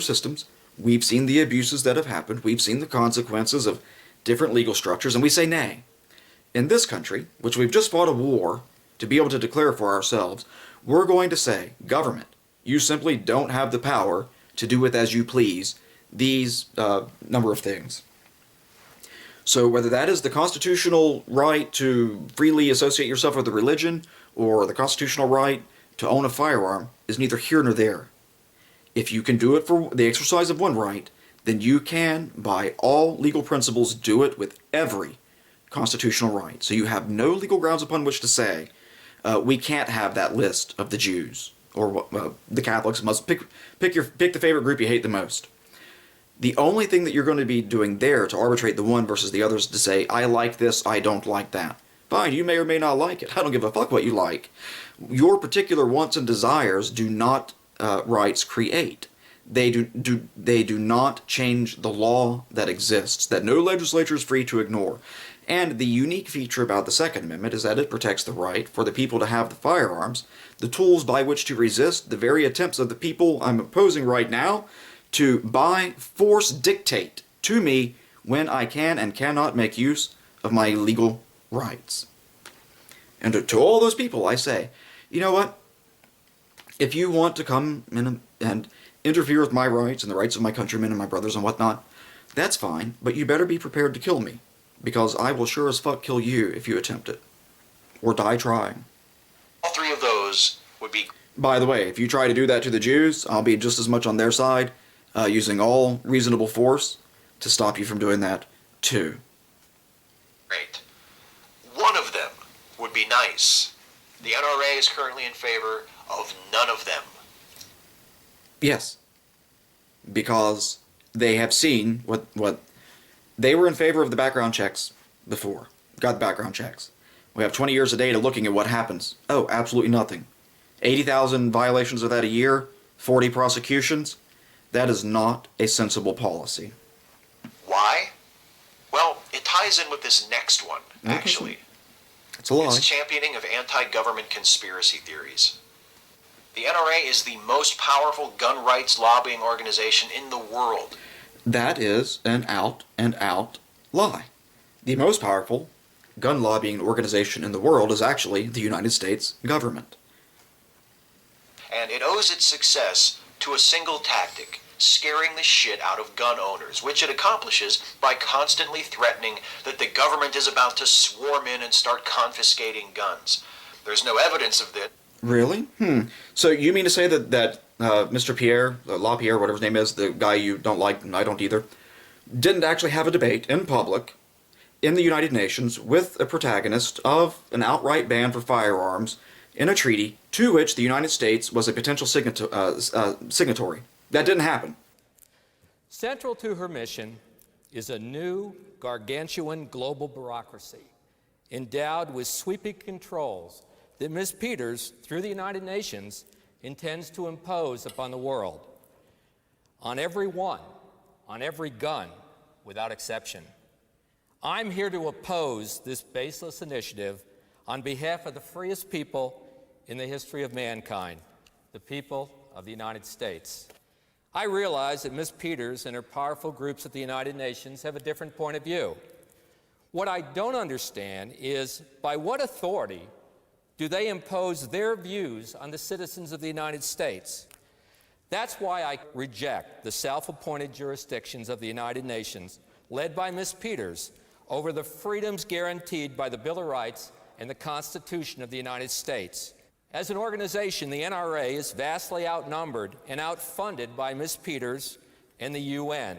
systems. We've seen the abuses that have happened. We've seen the consequences of different legal structures, and we say nay. In this country, which we've just fought a war to be able to declare for ourselves, we're going to say, government, you simply don't have the power to do with as you please these number of things. So whether that is the constitutional right to freely associate yourself with a religion or the constitutional right to own a firearm is neither here nor there. If you can do it for the exercise of one right, then you can, by all legal principles, do it with every constitutional right. So you have no legal grounds upon which to say, we can't have that list of the Jews, or the Catholics must pick the favorite group you hate the most. The only thing that you're going to be doing there to arbitrate the one versus the other is to say, I like this, I don't like that. Fine, you may or may not like it. I don't give a fuck what you like. Your particular wants and desires do not rights create. They do not change the law that exists, that no legislature is free to ignore. And the unique feature about the Second Amendment is that it protects the right for the people to have the firearms, the tools by which to resist the very attempts of the people I'm opposing right now to, by force, dictate to me when I can and cannot make use of my legal rights. And to all those people, I say, you know what? If you want to come in and interfere with my rights and the rights of my countrymen and my brothers and whatnot, that's fine, but you better be prepared to kill me, because I will sure as fuck kill you if you attempt it. Or die trying. All three of those would be... By the way, if you try to do that to the Jews, I'll be just as much on their side, using all reasonable force to stop you from doing that, too. Great. One of them would be nice. The NRA is currently in favor of none of them. Yes. Because they have seen what they were in favor of the background checks before. Got the background checks. We have 20 years of data looking at what happens. Oh, absolutely nothing. 80,000 violations of that a year, 40 prosecutions. That is not a sensible policy. Why? Well, it ties in with this next one, actually. It's a lie. It's championing of anti-government conspiracy theories. The NRA is the most powerful gun rights lobbying organization in the world. That is an out-and-out lie. The most powerful gun lobbying organization in the world is actually the United States government. And it owes its success to a single tactic, scaring the shit out of gun owners, which it accomplishes by constantly threatening that the government is about to swarm in and start confiscating guns. There's no evidence of this. Really? So you mean to say that Mr. Pierre, LaPierre, whatever his name is, the guy you don't like, and I don't either, didn't actually have a debate in public in the United Nations with a protagonist of an outright ban for firearms in a treaty to which the United States was a potential signatory? That didn't happen. Central to her mission is a new, gargantuan global bureaucracy endowed with sweeping controls that Ms. Peters, through the United Nations, intends to impose upon the world, on everyone, on every gun, without exception. I'm here to oppose this baseless initiative on behalf of the freest people in the history of mankind, the people of the United States. I realize that Ms. Peters and her powerful groups at the United Nations have a different point of view. What I don't understand is by what authority do they impose their views on the citizens of the United States? That's why I reject the self-appointed jurisdictions of the United Nations, led by Ms. Peters, over the freedoms guaranteed by the Bill of Rights and the Constitution of the United States. As an organization, the NRA is vastly outnumbered and outfunded by Ms. Peters and the UN.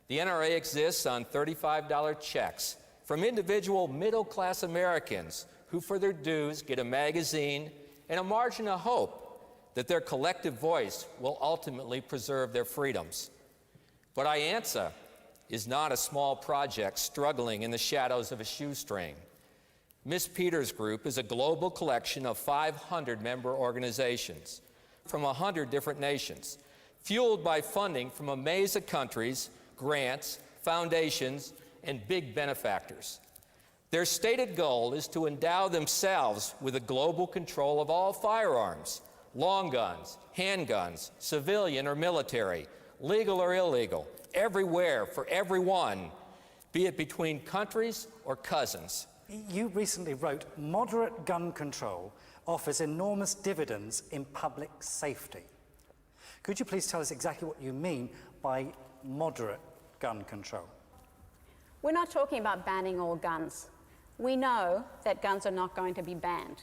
The NRA exists on $35 checks from individual middle-class Americans who, for their dues, get a magazine and a margin of hope that their collective voice will ultimately preserve their freedoms. But IANSA is not a small project struggling in the shadows of a shoestring. Ms. Peters' group is a global collection of 500 member organizations from 100 different nations, fueled by funding from a maze of countries, grants, foundations, and big benefactors. Their stated goal is to endow themselves with a global control of all firearms, long guns, handguns, civilian or military, legal or illegal, everywhere, for everyone, be it between countries or cousins. You recently wrote, "Moderate gun control offers enormous dividends in public safety." Could you please tell us exactly what you mean by moderate gun control? We're not talking about banning all guns. We know that guns are not going to be banned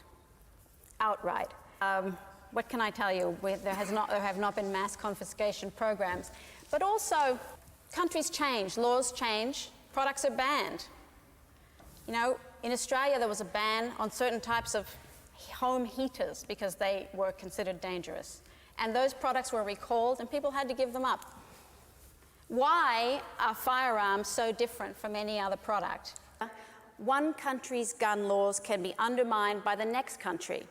outright. What can I tell you? There have not been mass confiscation programs. But also, countries change, laws change, products are banned. You know, in Australia there was a ban on certain types of home heaters because they were considered dangerous. And those products were recalled and people had to give them up. Why are firearms so different from any other product? One country's gun laws can be undermined by the next country.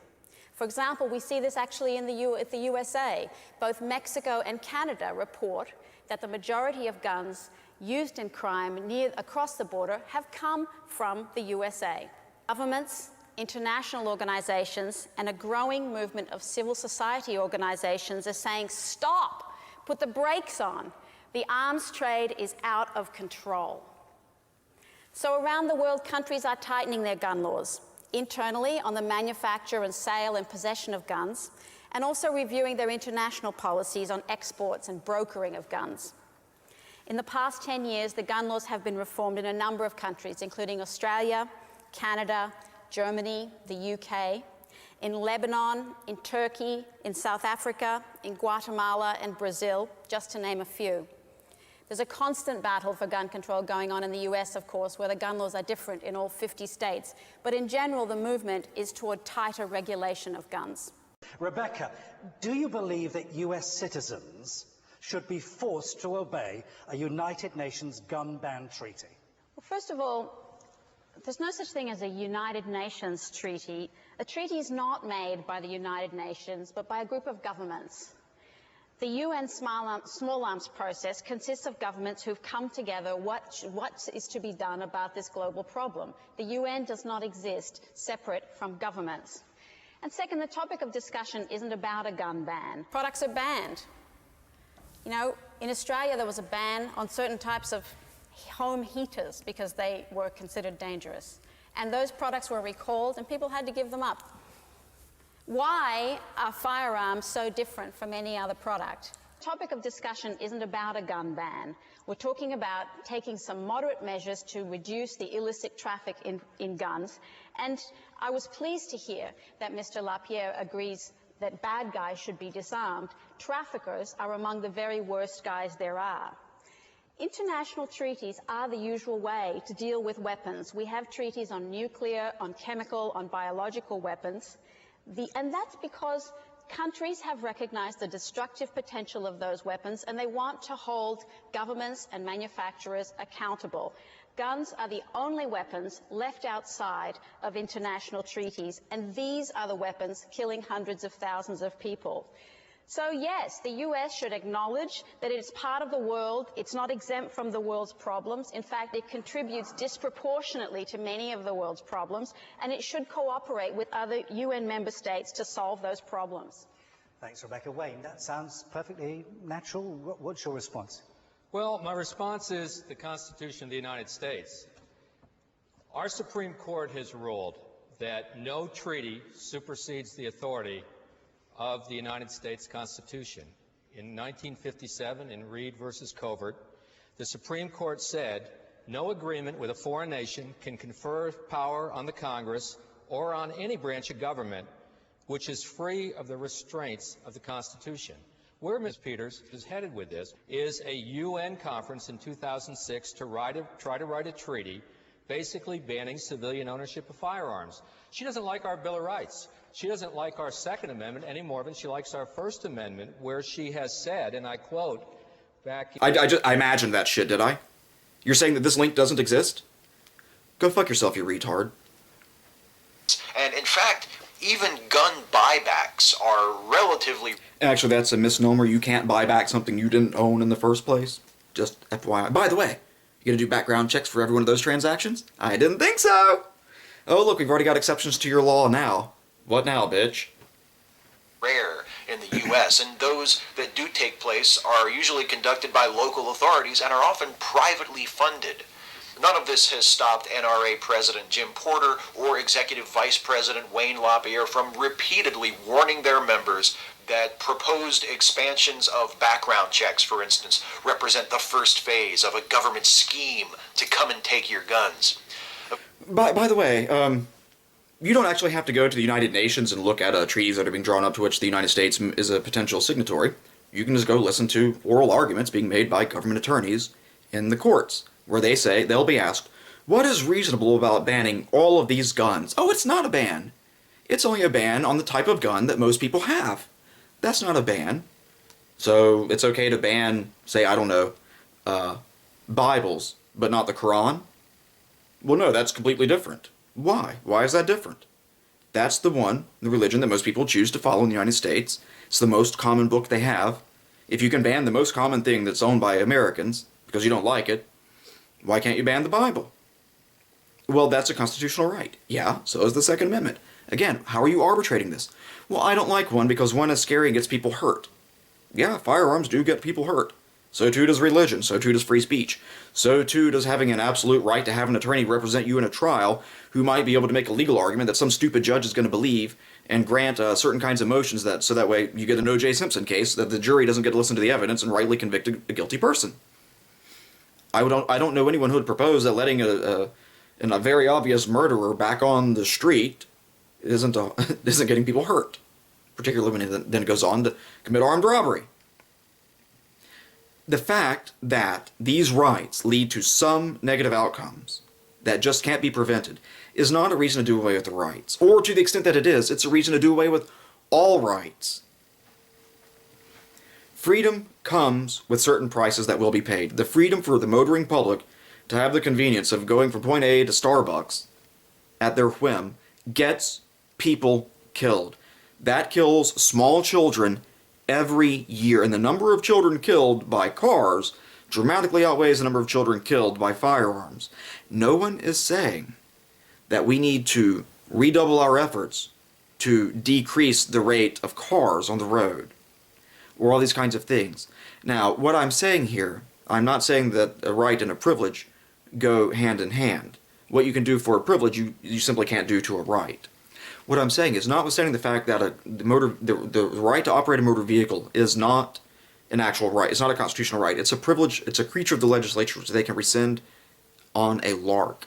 For example, we see this actually in the USA. Both Mexico and Canada report that the majority of guns used in crime across the border have come from the USA. Governments, international organizations, and a growing movement of civil society organizations are saying, stop, put the brakes on. The arms trade is out of control. So around the world, countries are tightening their gun laws, internally on the manufacture and sale and possession of guns, and also reviewing their international policies on exports and brokering of guns. In the past 10 years, the gun laws have been reformed in a number of countries, including Australia, Canada, Germany, the UK, in Lebanon, in Turkey, in South Africa, in Guatemala and Brazil, just to name a few. There's a constant battle for gun control going on in the US, of course, where the gun laws are different in all 50 states. But in general, the movement is toward tighter regulation of guns. Rebecca, do you believe that US citizens should be forced to obey a United Nations gun ban treaty? Well, first of all, there's no such thing as a United Nations treaty. A treaty is not made by the United Nations, but by a group of governments. The UN small arms process consists of governments who've come together what is to be done about this global problem. The UN does not exist separate from governments. And second, the topic of discussion isn't about a gun ban. Products are banned. You know, in Australia there was a ban on certain types of home heaters because they were considered dangerous. And those products were recalled and people had to give them up. Why are firearms so different from any other product? The topic of discussion isn't about a gun ban. We're talking about taking some moderate measures to reduce the illicit traffic in guns. And I was pleased to hear that Mr. Lapierre agrees that bad guys should be disarmed. Traffickers are among the very worst guys there are. International treaties are the usual way to deal with weapons. We have treaties on nuclear, on chemical, on biological weapons. And that's because countries have recognized the destructive potential of those weapons and they want to hold governments and manufacturers accountable. Guns are the only weapons left outside of international treaties, and these are the weapons killing hundreds of thousands of people. So yes, the US should acknowledge that it is part of the world. It's not exempt from the world's problems. In fact, it contributes disproportionately to many of the world's problems, and it should cooperate with other UN member states to solve those problems. Thanks, Rebecca. Wayne, that sounds perfectly natural. What's your response? Well, my response is the Constitution of the United States. Our Supreme Court has ruled that no treaty supersedes the authority of the United States Constitution. In 1957, in Reed versus Covert, the Supreme Court said no agreement with a foreign nation can confer power on the Congress or on any branch of government which is free of the restraints of the Constitution. Where Ms. Peters is headed with this is a UN conference in 2006 to try to write a treaty basically banning civilian ownership of firearms. She doesn't like our Bill of Rights. She doesn't like our Second Amendment any more than she likes our First Amendment, where she has said, and I quote, back... I imagined that shit, did I? You're saying that this link doesn't exist? Go fuck yourself, you retard. And in fact, even gun buybacks are relatively... Actually, that's a misnomer. You can't buy back something you didn't own in the first place. Just FYI. By the way, you gonna do background checks for every one of those transactions? I didn't think so! Oh, look, we've already got exceptions to your law now. What now, bitch? rare in the U.S., and those that do take place are usually conducted by local authorities and are often privately funded. None of this has stopped NRA President Jim Porter or Executive Vice President Wayne LaPierre from repeatedly warning their members that proposed expansions of background checks, for instance, represent the first phase of a government scheme to come and take your guns. By the way, you don't actually have to go to the United Nations and look at treaties that are being drawn up to which the United States is a potential signatory. You can just go listen to oral arguments being made by government attorneys in the courts, where they say, they'll be asked, what is reasonable about banning all of these guns? Oh, it's not a ban. It's only a ban on the type of gun that most people have. That's not a ban. So it's okay to ban, say, I don't know, Bibles, but not the Quran? Well, no, that's completely different. Why? Why is that different? That's the religion that most people choose to follow in the United States. It's the most common book they have. If you can ban the most common thing that's owned by Americans because you don't like it, why can't you ban the Bible? Well, that's a constitutional right. Yeah, so is the Second Amendment. Again, how are you arbitrating this? Well, I don't like one because one is scary and gets people hurt. Yeah, firearms do get people hurt. So too does religion. So too does free speech. So too does having an absolute right to have an attorney represent you in a trial who might be able to make a legal argument that some stupid judge is going to believe and grant certain kinds of motions so that way you get an O.J. Simpson case that the jury doesn't get to listen to the evidence and rightly convict a guilty person. I don't know anyone who would propose that letting a very obvious murderer back on the street isn't getting people hurt, particularly when it then goes on to commit armed robbery. The fact that these rights lead to some negative outcomes that just can't be prevented is not a reason to do away with the rights. Or to the extent that it is, it's a reason to do away with all rights. Freedom comes with certain prices that will be paid. The freedom for the motoring public to have the convenience of going from point A to Starbucks at their whim gets people killed. That kills small children every year, and the number of children killed by cars dramatically outweighs the number of children killed by firearms. No one is saying that we need to redouble our efforts to decrease the rate of cars on the road, or all these kinds of things. Now, what I'm saying here, I'm not saying that a right and a privilege go hand in hand. What you can do for a privilege, you simply can't do to a right. What I'm saying is, notwithstanding the fact that the right to operate a motor vehicle is not an actual right, it's not a constitutional right, it's a privilege, it's a creature of the legislature which they can rescind on a lark.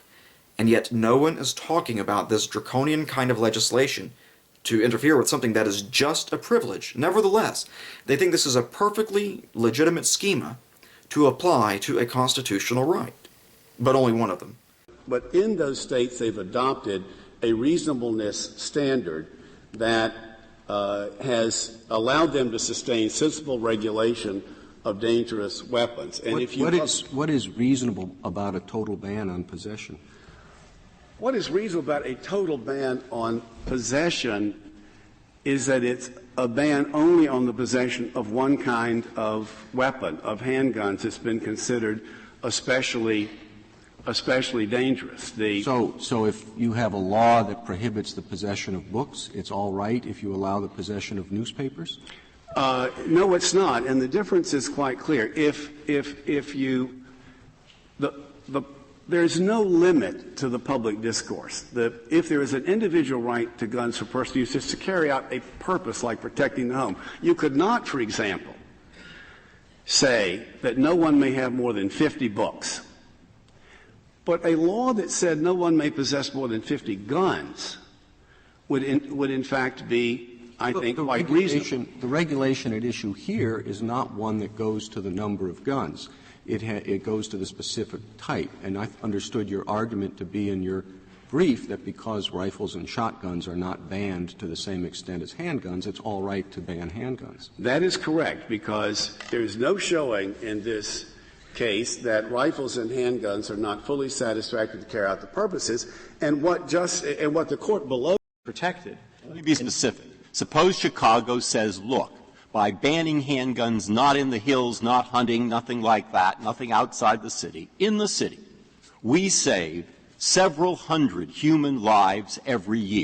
And yet no one is talking about this draconian kind of legislation to interfere with something that is just a privilege. Nevertheless, they think this is a perfectly legitimate schema to apply to a constitutional right, but only one of them. But in those states, they've adopted a reasonableness standard that has allowed them to sustain sensible regulation of dangerous weapons. And what is reasonable about a total ban on possession? What is reasonable about a total ban on possession is that it's a ban only on the possession of one kind of weapon, of handguns. It's been considered especially dangerous. So if you have a law that prohibits the possession of books, it's all right if you allow the possession of newspapers? No, it's not, and the difference is quite clear. There's no limit to the public discourse. If there is an individual right to guns for personal use, it's to carry out a purpose like protecting the home. You could not, for example, say that no one may have more than 50 books. But a law that said no one may possess more than 50 guns would in fact be, I think, quite reasonable. The regulation at issue here is not one that goes to the number of guns. It goes to the specific type. And I understood your argument to be in your brief that because rifles and shotguns are not banned to the same extent as handguns, it's all right to ban handguns. That is correct, because there is no showing in this case that rifles and handguns are not fully satisfactory to carry out the purposes, and what the court below protected. Let me be specific. Suppose Chicago says, look, by banning handguns not in the hills, not hunting, nothing like that, nothing outside the city, in the city, we save several hundred human lives every year.